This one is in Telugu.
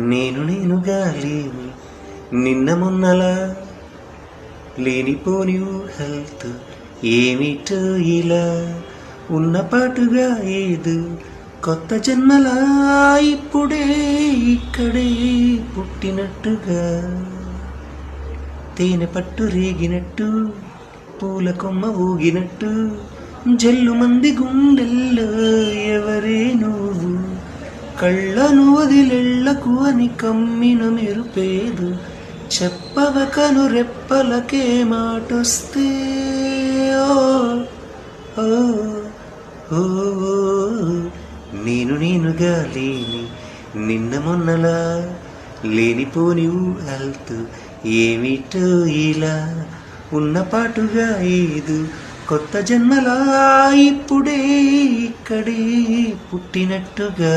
నేనుగా లేని నిన్న మొన్నలా లేనిపోని ఊహలతో ఏమిటో ఇలా ఉన్నపాటుగా ఏదు కొత్త జన్మలా ఇప్పుడే ఇక్కడే పుట్టినట్టుగా తేనె పట్టు రేగినట్టు పూల కొమ్మ ఊగినట్టు జల్లు మంది గుండెల్లో ఎవరే నువ్వు కళ్ళను వదిలెళ్ళకు అని కమ్మిన మెరుపేదు చెప్పవ కను రెప్పలకే మాటొస్తే ఓ ఓ ఓ నేనుగా లేని నిన్న మొన్నలా లేనిపోని ఊహలతో ఏమిటో ఇలా ఉన్నపాటుగా ఏదు కొత్త జన్మలా ఇప్పుడే ఇక్కడే పుట్టినట్టుగా